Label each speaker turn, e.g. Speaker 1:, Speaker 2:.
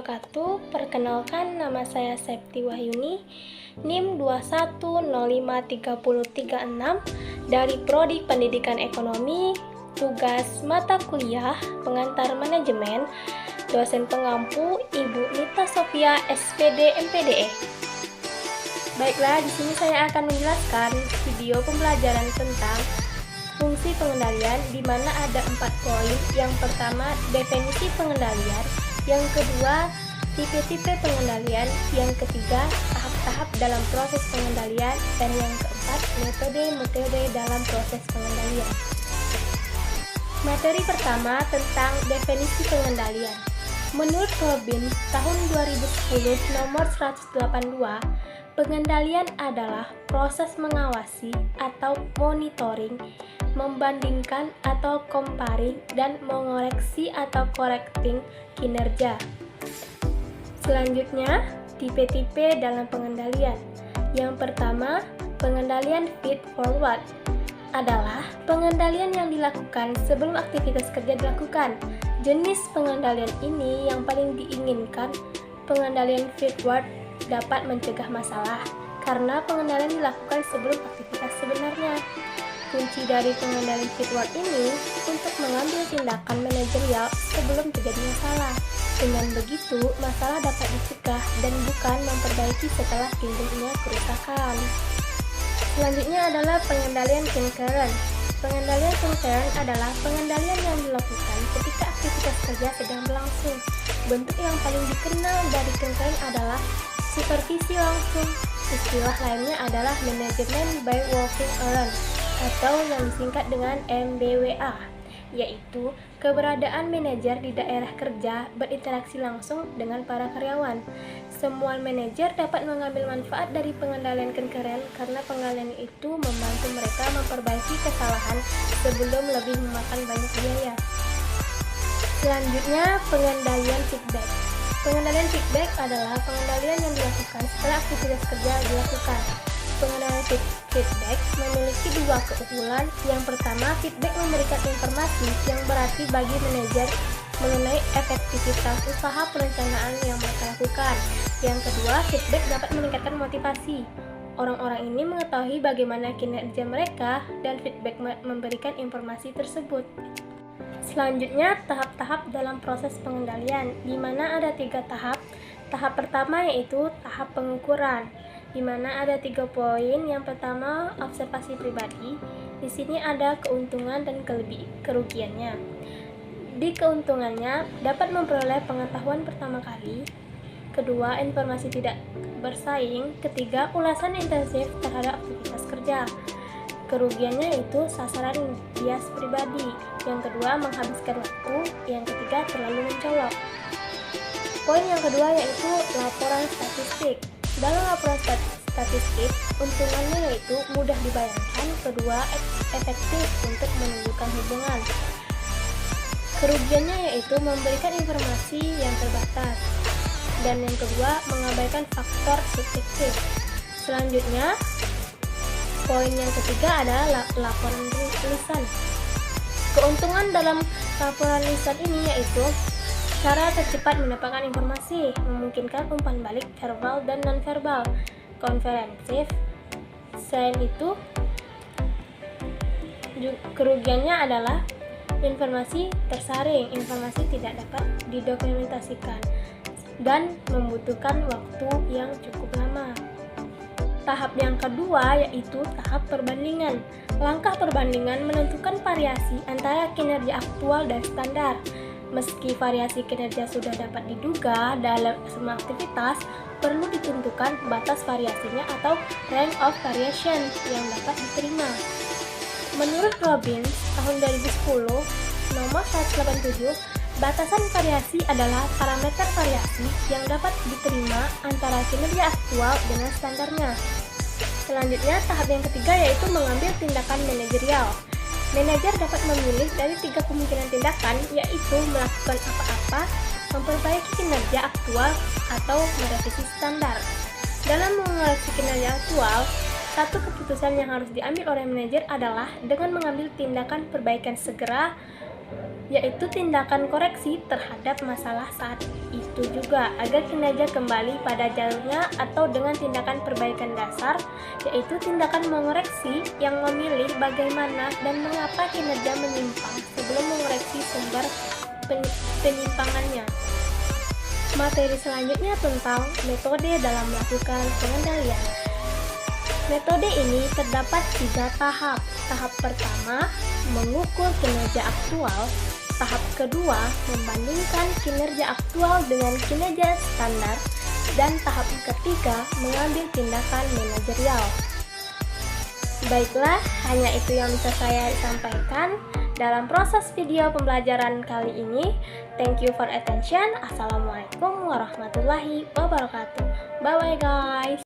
Speaker 1: wabarakatuh. Perkenalkan, nama saya Septi Wahyuni, NIM 21053036 dari Prodi Pendidikan Ekonomi, tugas mata kuliah pengantar manajemen, dosen pengampu Ibu Nita Sofia SPD MPDE. Baiklah, di sini saya akan menjelaskan video pembelajaran tentang fungsi pengendalian, di mana ada 4 poin. Yang pertama, definisi pengendalian. Yang kedua, tipe-tipe pengendalian. Yang ketiga, tahap-tahap dalam proses pengendalian. Dan yang keempat, metode-metode dalam proses pengendalian. Materi pertama tentang definisi pengendalian. Menurut Robbins tahun 2010 nomor 182, pengendalian adalah proses mengawasi atau monitoring, membandingkan atau comparing, dan mengoreksi atau correcting kinerja. Selanjutnya, tipe-tipe dalam pengendalian. Yang pertama, pengendalian feed forward adalah pengendalian yang dilakukan sebelum aktivitas kerja dilakukan. Jenis pengendalian ini yang paling diinginkan. Pengendalian feedward dapat mencegah masalah karena pengendalian dilakukan sebelum aktivitas sebenarnya. Kunci dari pengendalian feedward ini untuk mengambil tindakan manajerial sebelum terjadi masalah. Dengan begitu, masalah dapat dicegah dan bukan memperbaiki setelah timbulnya kerusakan. Selanjutnya adalah pengendalian concurrent. Pengendalian concurrent adalah pengendalian yang dilakukan ketika aktivitas kerja sedang berlangsung. Bentuk yang paling dikenal dari concurrent adalah supervisi langsung. Istilah lainnya adalah management by walking around atau yang disingkat dengan MBWA, yaitu keberadaan manajer di daerah kerja berinteraksi langsung dengan para karyawan. Semua manajer dapat mengambil manfaat dari pengendalian concurrent karena pengendalian itu membantu mereka memperbaiki kesalahan sebelum lebih memakan banyak biaya. Selanjutnya, pengendalian feedback. Pengendalian feedback adalah pengendalian yang dilakukan setelah aktivitas kerja dilakukan. Pengendalian feedback memiliki 2 keunggulan. Yang pertama, feedback memberikan informasi yang berarti bagi manajer mengenai efektivitas usaha perencanaan yang mereka lakukan. Yang kedua, feedback dapat meningkatkan motivasi. Orang-orang ini mengetahui bagaimana kinerja mereka dan feedback memberikan informasi tersebut. Selanjutnya, tahap-tahap dalam proses pengendalian, di mana ada 3 tahap. Tahap pertama yaitu tahap pengukuran, di mana ada 3 poin. Yang pertama, observasi pribadi. Di sini ada keuntungan dan kerugiannya. Di keuntungannya, dapat memperoleh pengetahuan pertama kali. Kedua, informasi tidak bersaing. Ketiga, ulasan intensif terhadap aktivitas kerja. Kerugiannya itu sasaran bias pribadi. Yang kedua, menghabiskan waktu. Yang ketiga, terlalu mencolok. Poin yang kedua yaitu laporan statistik. Dalam laporan statistik, untungannya yaitu mudah dibayangkan. Kedua, efektif untuk menunjukkan hubungan. Kerugiannya yaitu memberikan informasi yang terbatas. Dan yang kedua, mengabaikan faktor subjektif. Selanjutnya, poin yang ketiga adalah laporan lisan. Keuntungan dalam laporan lisan ini yaitu cara tercepat mendapatkan informasi, memungkinkan umpan balik verbal dan non-verbal, komprehensif. Selain itu, kerugiannya adalah informasi tersaring, informasi tidak dapat didokumentasikan, dan membutuhkan waktu yang cukup lama. Tahap yang kedua yaitu tahap perbandingan. Langkah perbandingan menentukan variasi antara kinerja aktual dan standar. Meski variasi kinerja sudah dapat diduga dalam semua aktivitas, perlu ditentukan batas variasinya atau range of variation yang dapat diterima. Menurut Robbins tahun 2010 nomor 187, batasan variasi adalah parameter variasi yang dapat diterima antara kinerja aktual dengan standarnya. Selanjutnya, tahap yang ketiga yaitu mengambil tindakan manajerial. Manajer dapat memilih dari 3 kemungkinan tindakan, yaitu melakukan apa-apa, memperbaiki kinerja aktual, atau merevisi standar. Dalam mengoreksi kinerja aktual, satu keputusan yang harus diambil oleh manajer adalah dengan mengambil tindakan perbaikan segera yaitu tindakan koreksi terhadap masalah saat itu juga agar kinerja kembali pada jalurnya, atau dengan tindakan perbaikan dasar, yaitu tindakan mengoreksi yang memilih bagaimana dan mengapa kinerja menyimpang sebelum mengoreksi sumber penyimpangannya. Materi selanjutnya tentang metode dalam melakukan pengendalian. Metode ini terdapat 3 tahap. Tahap pertama, mengukur kinerja aktual. Tahap kedua, membandingkan kinerja aktual dengan kinerja standar. Dan tahap ketiga, mengambil tindakan manajerial. Baiklah, hanya itu yang bisa saya sampaikan dalam proses video pembelajaran kali ini. Thank you for attention. Assalamualaikum warahmatullahi wabarakatuh. Bye bye guys.